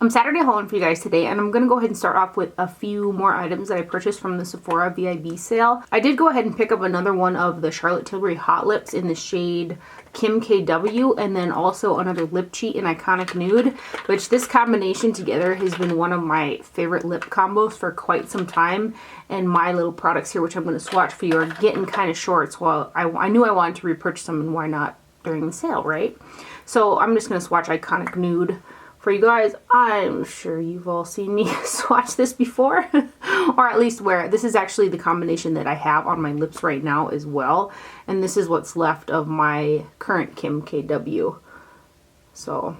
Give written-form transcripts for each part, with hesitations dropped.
I'm Saturday hauling for you guys today, and I'm going to go ahead and start off with a few more items that I purchased from the Sephora VIB sale. I did go ahead and pick up another one of the Charlotte Tilbury Hot Lips in the shade Kim KW, and then also another lip cheat in Iconic Nude, which this combination together has been one of my favorite lip combos for quite some time. And my little products here, which I'm going to swatch for you, are getting kind of short, so I knew I wanted to repurchase them, and why not during the sale, right? So I'm just going to swatch Iconic Nude for you guys. I'm sure you've all seen me swatch this before, or at least wear it. This is actually the combination that I have on my lips right now as well, and this is what's left of my current Kim KW. So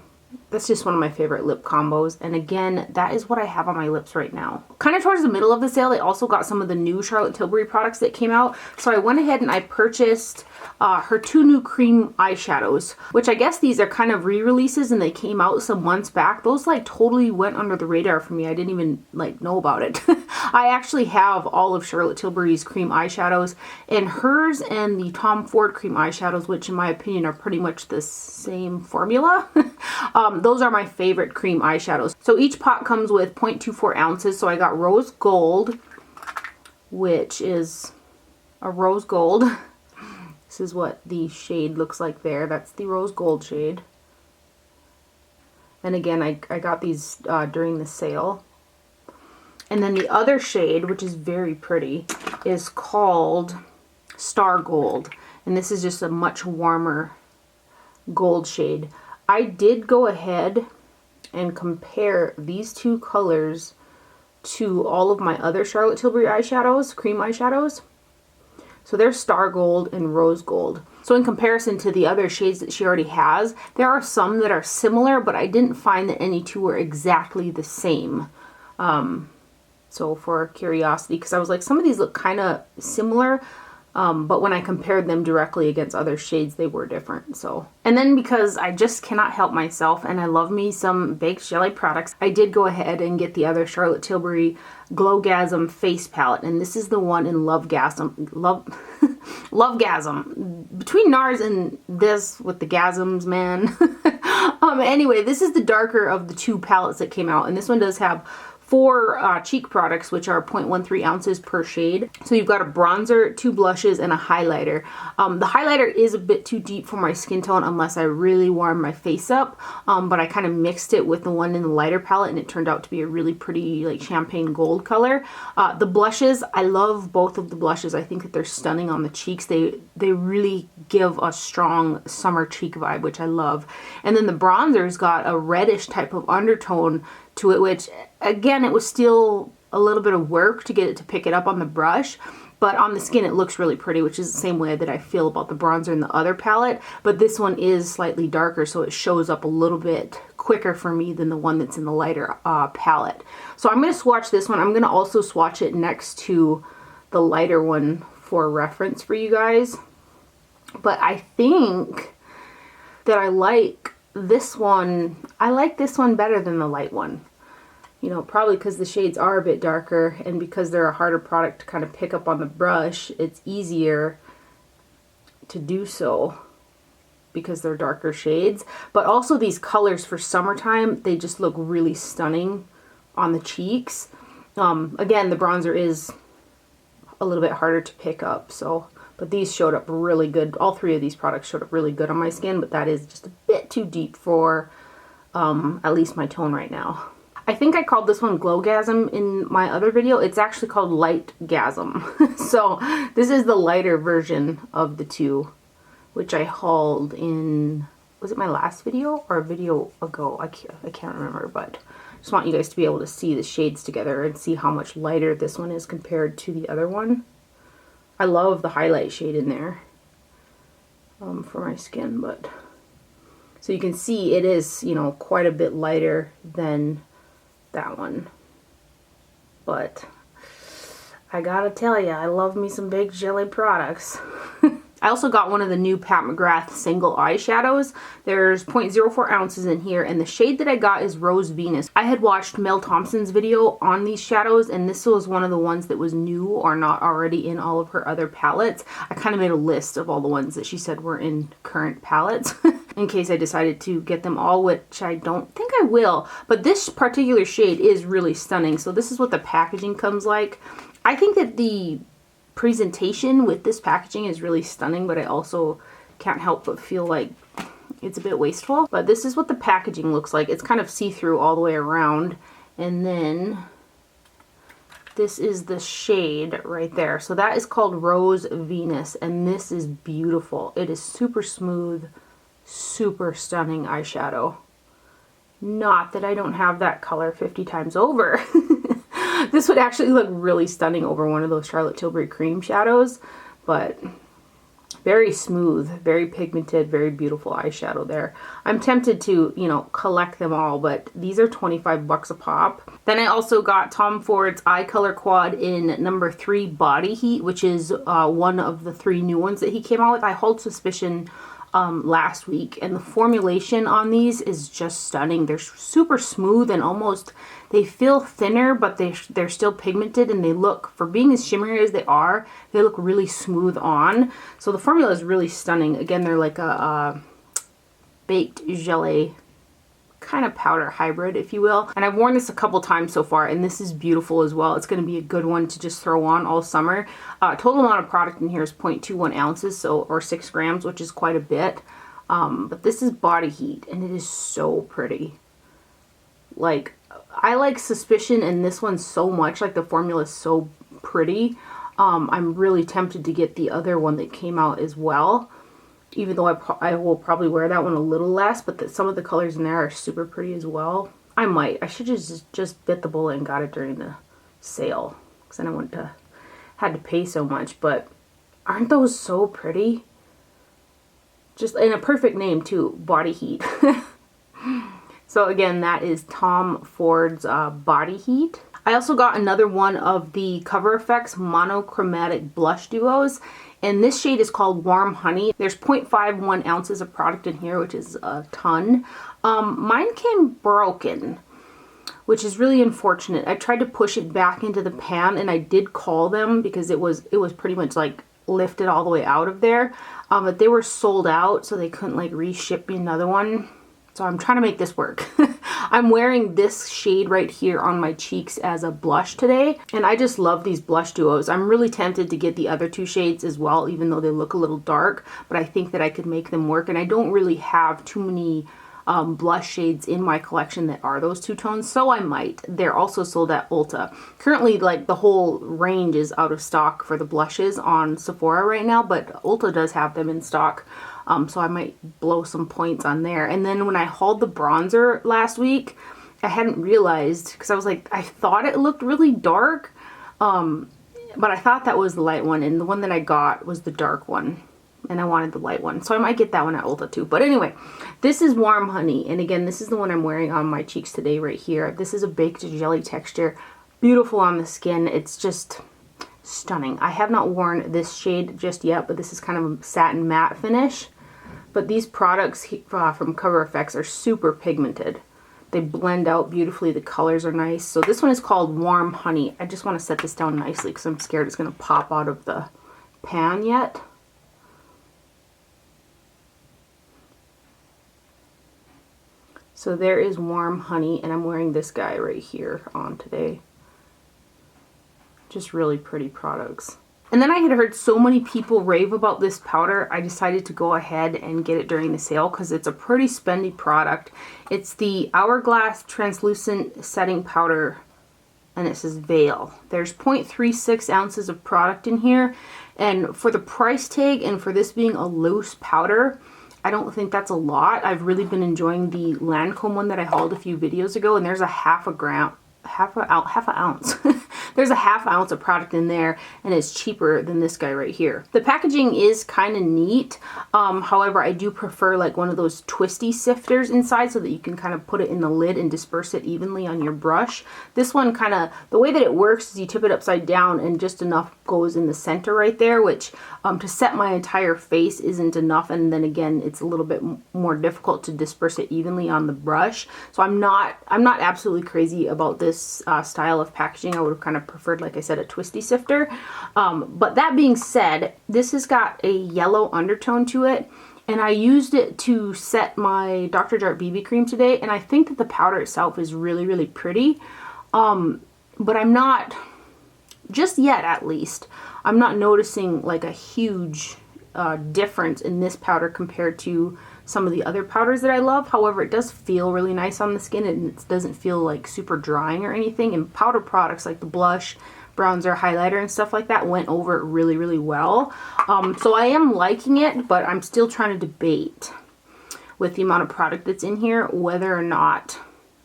that's just one of my favorite lip combos, and again, that is what I have on my lips right now. Kind of towards the middle of the sale, they also got some of the new Charlotte Tilbury products that came out, so I went ahead and I purchased her two new cream eyeshadows, which I guess these are kind of re-releases, and they came out some months back. Those like totally went under the radar for me. I didn't even like know about it. I actually have all of Charlotte Tilbury's cream eyeshadows, and hers and the Tom Ford cream eyeshadows, which in my opinion are pretty much the same formula. Those are my favorite cream eyeshadows. So each pot comes with 0.24 ounces. So I got rose gold, which is a rose gold. This is what the shade looks like there. That's the rose gold shade. And again, I got these during the sale. And then the other shade, which is very pretty, is called Star Gold. And this is just a much warmer gold shade. I did go ahead and compare these two colors to all of my other Charlotte Tilbury eyeshadows, cream eyeshadows. So they're Star Gold and Rose Gold. So in comparison to the other shades that she already has, there are some that are similar, but I didn't find that any two were exactly the same. So for curiosity, because I was like, some of these look kind of similar, but when I compared them directly against other shades, they were different. So, and then because I just cannot help myself and I love me some baked jelly products, I did go ahead and get the other Charlotte Tilbury Glowgasm face palette, and this is the one in Lovegasm. Lovegasm. Between NARS and this with the gasms, man. Anyway, this is the darker of the two palettes that came out, and this one does have 4 cheek products, which are 0.13 ounces per shade. So you've got a bronzer, 2 blushes, and a highlighter. The highlighter is a bit too deep for my skin tone unless I really warm my face up, but I kind of mixed it with the one in the lighter palette, and it turned out to be a really pretty like champagne gold color. The blushes, I love both of the blushes. I think that they're stunning on the cheeks. They really give a strong summer cheek vibe, which I love. And then the bronzer's got a reddish type of undertone to it, which again, it was still a little bit of work to get it to pick it up on the brush, but on the skin it looks really pretty, which is the same way that I feel about the bronzer in the other palette, but this one is slightly darker, so it shows up a little bit quicker for me than the one that's in the lighter palette. So I'm going to swatch this one. I'm going to also swatch it next to the lighter one for reference for you guys, but I think that I like this one. I like this one better than the light one. You know, probably because the shades are a bit darker, and because they're a harder product to kind of pick up on the brush, it's easier to do so because they're darker shades. But also these colors for summertime, they just look really stunning on the cheeks. Again, the bronzer is a little bit harder to pick up, so but these showed up really good. All 3 of these products showed up really good on my skin, but that is just a bit too deep for at least my tone right now. I think I called this one Glowgasm in my other video. It's actually called Lightgasm. So this is the lighter version of the two, which I hauled in, was it my last video or a video ago? I can't remember, but I just want you guys to be able to see the shades together and see how much lighter this one is compared to the other one. I love the highlight shade in there for my skin, but so you can see it is, you know, quite a bit lighter than that one. But I gotta tell you, I love me some baked jelly products. I also got one of the new Pat McGrath single eyeshadows. There's 0.04 ounces in here, and the shade that I got is Rose Venus. I had watched Mel Thompson's video on these shadows, and this was one of the ones that was new or not already in all of her other palettes. I kind of made a list of all the ones that she said were in current palettes. in case I decided to get them all, which I don't think I will. But this particular shade is really stunning. So this is what the packaging comes like. I think that the presentation with this packaging is really stunning, but I also can't help but feel like it's a bit wasteful. But this is what the packaging looks like. It's kind of see-through all the way around. And then this is the shade right there. So that is called Rose Venus, and this is beautiful. It is super smooth, super stunning eyeshadow. Not that I don't have that color 50 times over. This would actually look really stunning over one of those Charlotte Tilbury cream shadows, but very smooth, very pigmented, very beautiful eyeshadow there. I'm tempted to, you know, collect them all, but these are 25 bucks a pop. Then I also got Tom Ford's Eye Color Quad in number 3 Body Heat, which is one of the 3 new ones that he came out with. I hold suspicion last week, and the formulation on these is just stunning. They're super smooth and almost, they feel thinner, but they're still pigmented, and they look, for being as shimmery as they are, they look really smooth on. So the formula is really stunning. Again, they're like a baked gelée kind of powder hybrid, if you will. And I've worn this a couple times so far, and this is beautiful as well. It's going to be a good one to just throw on all summer. Total amount of product in here is 0.21 ounces, so, or 6 grams, which is quite a bit. But this is Body Heat, and it is so pretty. Like, I like Suspicion and this one so much. Like, the formula is so pretty. I'm really tempted to get the other one that came out as well, even though I will probably wear that one a little less, but some of the colors in there are super pretty as well. I might. I should just bit the bullet and got it during the sale, because then I wouldn't have had to pay so much. But aren't those so pretty? Just in a perfect name too, Body Heat. So again, that is Tom Ford's Body Heat. I also got another one of the Cover FX Monochromatic Blush Duos, and this shade is called Warm Honey. There's 0.51 ounces of product in here, which is a ton. Mine came broken, which is really unfortunate. I tried to push it back into the pan, and I did call them because it was pretty much like lifted all the way out of there. But they were sold out, so they couldn't like reship me another one. So I'm trying to make this work. I'm wearing this shade right here on my cheeks as a blush today. And I just love these blush duos. I'm really tempted to get the other 2 shades as well, even though they look a little dark. But I think that I could make them work. And I don't really have too many blush shades in my collection that are those 2 tones. So I might. They're also sold at Ulta. Currently, like, the whole range is out of stock for the blushes on Sephora right now. But Ulta does have them in stock. So I might blow some points on there. And then when I hauled the bronzer last week, I hadn't realized, because I was like, I thought it looked really dark, but I thought that was the light one, and the one that I got was the dark one, and I wanted the light one. So I might get that one at Ulta too. But anyway, this is Warm Honey, and again, this is the one I'm wearing on my cheeks today right here. This is a baked jelly texture, beautiful on the skin. It's just stunning. I have not worn this shade just yet, but this is kind of a satin matte finish. But these products from Cover FX are super pigmented. They blend out beautifully. The colors are nice. So this one is called Warm Honey. I just want to set this down nicely because I'm scared it's going to pop out of the pan yet. So there is Warm Honey, and I'm wearing this guy right here on today. Just really pretty products. And then I had heard so many people rave about this powder, I decided to go ahead and get it during the sale because it's a pretty spendy product. It's the Hourglass Translucent Setting Powder, and it says Veil. There's 0.36 ounces of product in here, and for the price tag and for this being a loose powder, I don't think that's a lot. I've really been enjoying the Lancome one that I hauled a few videos ago, and there's a half an ounce. There's a half ounce of product in there, and it's cheaper than this guy right here. The packaging is kind of neat. However, I do prefer like one of those twisty sifters inside so that you can kind of put it in the lid and disperse it evenly on your brush. This one kind of, the way that it works is you tip it upside down and just enough goes in the center right there, which to set my entire face isn't enough, and then again it's a little bit more difficult to disperse it evenly on the brush. So I'm not absolutely crazy about this style of packaging. I would have kind of preferred, like I said, a twisty sifter. But that being said, this has got a yellow undertone to it, And I used it to set my Dr. Jart BB cream today, and I think that the powder itself is really, really pretty. But I'm not, just yet at least, I'm not noticing like a huge difference in this powder compared to some of the other powders that I love. However, it does feel really nice on the skin, and it doesn't feel like super drying or anything. And powder products like the blush, bronzer, highlighter, and stuff like that went over it really, really well. So I am liking it, but I'm still trying to debate with the amount of product that's in here whether or not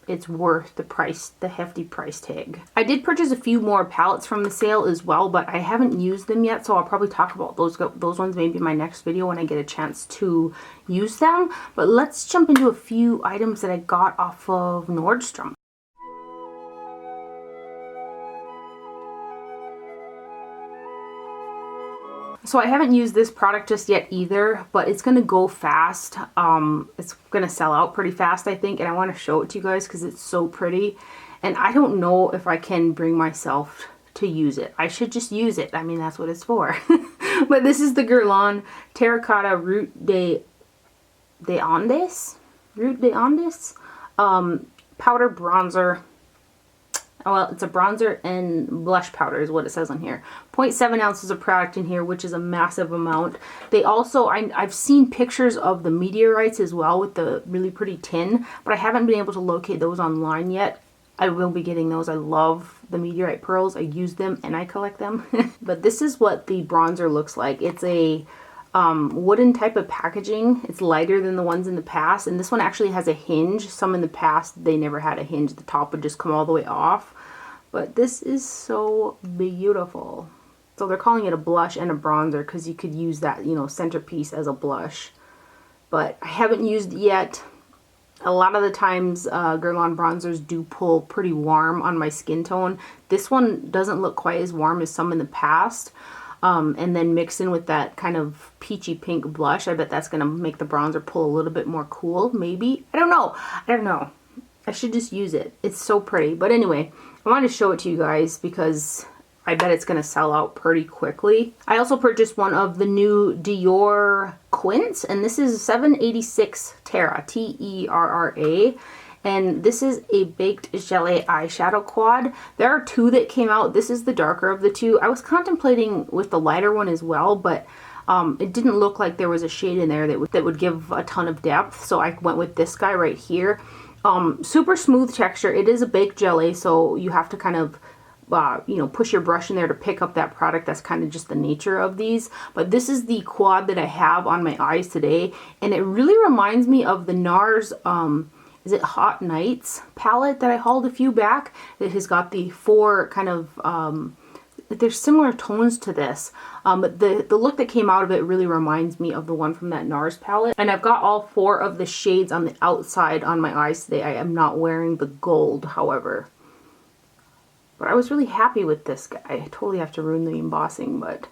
it's worth the price, the hefty price tag. I did purchase a few more palettes from the sale as well, but I haven't used them yet, so I'll probably talk about those ones maybe in my next video when I get a chance to use them. But let's jump into a few items that I got off of Nordstrom. So I haven't used this product just yet either, but it's going to go fast. It's going to sell out pretty fast, I think, and I want to show it to you guys because it's so pretty. And I don't know if I can bring myself to use it. I should just use it. I mean, that's what it's for. But this is the Guerlain Terracotta Route de Andes? Route de Andes? Powder bronzer. Well, it's a bronzer and blush powder is what it says on here. 0.7 ounces of product in here, which is a massive amount. They also, I've seen pictures of the meteorites as well with the really pretty tin, but I haven't been able to locate those online yet. I will be getting those. I love the meteorite pearls. I use them and I collect them. But this is what the bronzer looks like. It's a wooden type of packaging. It's lighter than the ones in the past, and this one actually has a hinge. Some in the past they never had a hinge. The top would just come all the way off, but this is so beautiful. So they're calling it a blush and a bronzer because you could use that, you know, centerpiece as a blush, but I haven't used it yet. A lot of the times Guerlain bronzers do pull pretty warm on my skin tone. This one doesn't look quite as warm as some in the past. And then mix in with that kind of peachy pink blush. I bet that's going to make the bronzer pull a little bit more cool, maybe. I don't know. I don't know. I should just use it. It's so pretty. But anyway, I wanted to show it to you guys because I bet it's going to sell out pretty quickly. I also purchased one of the new Dior Quints, and this is 786 Terra, Terra. And this is a baked gelée eyeshadow quad. There are two that came out. This is the darker of the two. I was contemplating with the lighter one as well, but it didn't look like there was a shade in there that would give a ton of depth. So I went with this guy right here. Super smooth texture. It is a baked gelée, so you have to kind of you know, push your brush in there to pick up that product. That's kind of just the nature of these. But this is the quad that I have on my eyes today, and it really reminds me of the NARS is it Hot Nights palette that I hauled a few back, that has got the four kind of, there's similar tones to this, but the look that came out of it really reminds me of the one from that NARS palette. And I've got all four of the shades on the outside on my eyes today. I am not wearing the gold, however. But I was really happy with this guy. I totally have to ruin the embossing, but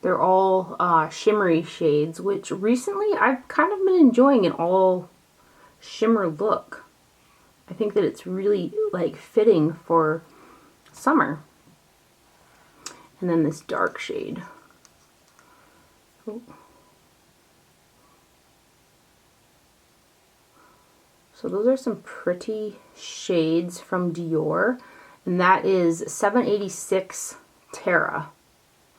they're all shimmery shades, which recently I've kind of been enjoying an all shimmer look. I think that it's really like fitting for summer. And then this dark shade. Oh. So those are some pretty shades from Dior, and that is 786 Terra.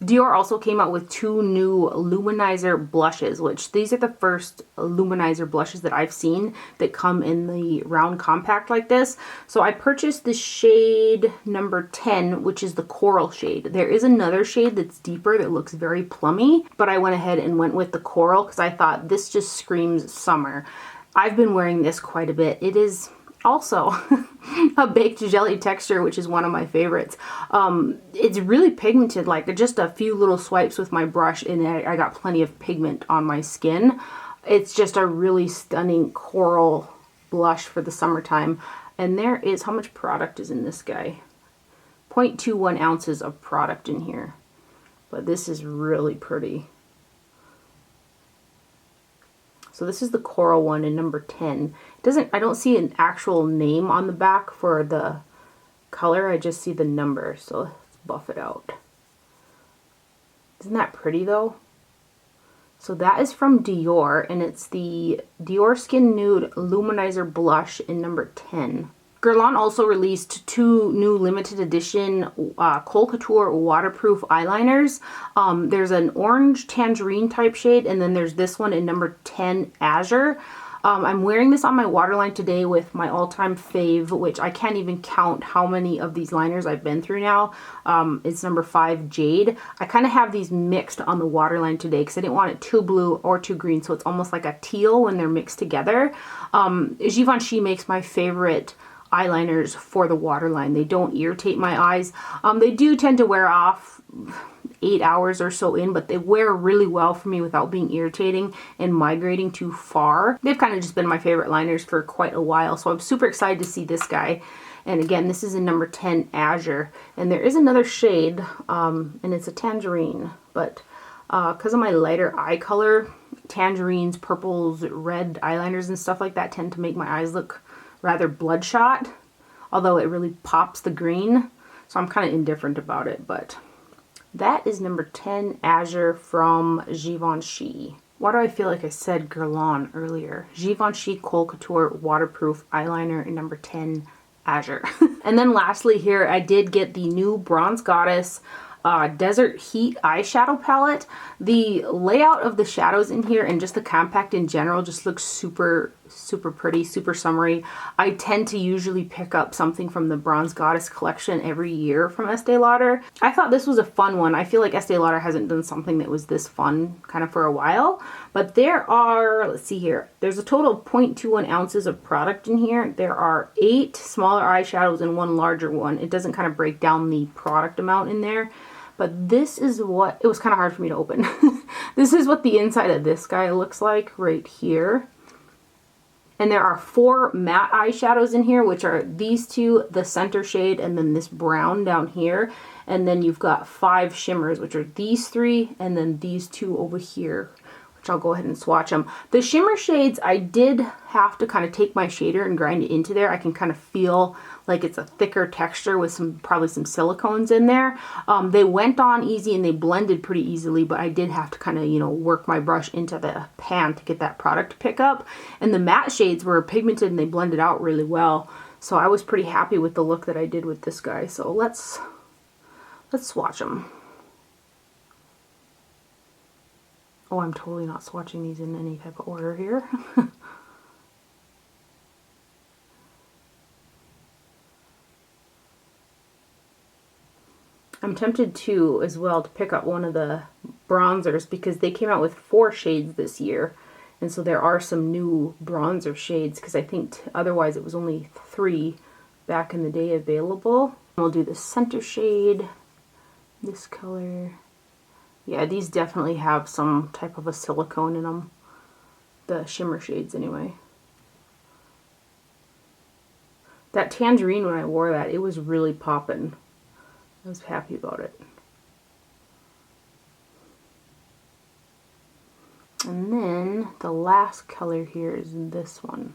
Dior also came out with two new luminizer blushes, which these are the first luminizer blushes that I've seen that come in the round compact like this. So I purchased the shade number 10, which is the coral shade. There is another shade that's deeper that looks very plummy, but I went ahead and went with the coral because I thought this just screams summer. I've been wearing this quite a bit. It is also a baked jelly texture, which is one of my favorites. It's really pigmented, like just a few little swipes with my brush and I got plenty of pigment on my skin. It's just a really stunning coral blush for the summertime. And there is, how much product is in this guy? 0.21 ounces of product in here. But this is really pretty. So this is the coral one in number 10. I don't see an actual name on the back for the color. I just see the number. So let's buff it out. Isn't that pretty though? So that is from Dior, and it's the Dior Skin Nude Luminizer Blush in number 10. Guerlain also released 2 new limited edition Kohl Couture waterproof eyeliners. There's an orange tangerine type shade, and then there's this one in number 10 Azur. I'm wearing this on my waterline today with my all-time fave, which I can't even count how many of these liners I've been through now. It's number 5 Jade. I kind of have these mixed on the waterline today because I didn't want it too blue or too green, so it's almost like a teal when they're mixed together. Givenchy makes my favorite eyeliners for the waterline. They don't irritate my eyes. They do tend to wear off 8 hours or so in, but they wear really well for me without being irritating and migrating too far. They've kind of just been my favorite liners for quite a while, so I'm super excited to see this guy. And again, this is in number 10 Azur, and there is another shade, and it's a tangerine, but because of my lighter eye color, tangerines, purples, red eyeliners and stuff like that tend to make my eyes look rather bloodshot, although it really pops the green, so I'm kind of indifferent about it. But that is number 10 Azur from Givenchy. Why do I feel like I said Guerlain earlier? Givenchy Kohl Couture waterproof eyeliner in number 10 Azur. And then lastly here, I did get the new Bronze Goddess Desert Heat eyeshadow palette. The layout of the shadows in here and just the compact in general just looks super pretty, super summery. I tend to usually pick up something from the Bronze Goddess collection every year from Estee Lauder. I thought this was a fun one. I feel like Estee Lauder hasn't done something that was this fun kind of for a while. But there are, let's see here, there's a total of 0.21 ounces of product in here. There are 8 smaller eyeshadows and 1 larger one. It doesn't kind of break down the product amount in there. But this is what, it was kind of hard for me to open. This is what the inside of this guy looks like right here. And there are 4 matte eyeshadows in here, which are these 2, the center shade, and then this brown down here. And then you've got 5 shimmers, which are these 3, and then these 2 over here, which I'll go ahead and swatch them. The shimmer shades, I did have to kind of take my shader and grind it into there. I can kind of feel like it's a thicker texture with probably some silicones in there. They went on easy and they blended pretty easily, but I did have to kind of, you know, work my brush into the pan to get that product to pick up. And the matte shades were pigmented and they blended out really well. So I was pretty happy with the look that I did with this guy. So let's swatch them. Oh, I'm totally not swatching these in any type of order here. I'm tempted to, as well, to pick up one of the bronzers because they came out with 4 shades this year. And so there are some new bronzer shades because I think otherwise it was only 3 back in the day available. We'll do the center shade, this color. Yeah, these definitely have some type of a silicone in them. The shimmer shades anyway. That tangerine, when I wore that, it was really poppin'. I was happy about it. And then the last color here is this one.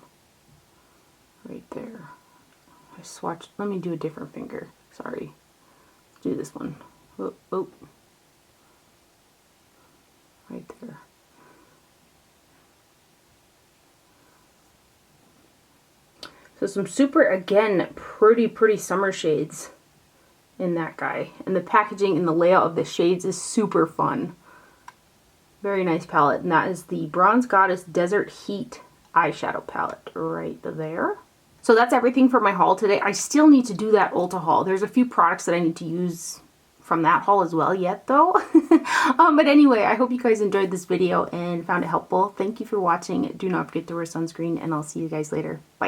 Right there. I swatched, let me do a different finger. Sorry. Let's do this one. Oh, oh. Right there. So some super, again, pretty summer shades in that guy. And the packaging and the layout of the shades is super fun. Very nice palette. And that is the Bronze Goddess Desert Heat eyeshadow palette right there. So that's everything for my haul today. I still need to do that Ulta haul. There's a few products that I need to use from that haul as well yet though. But anyway, I hope you guys enjoyed this video and found it helpful. Thank you for watching. Do not forget to wear sunscreen and I'll see you guys later. Bye.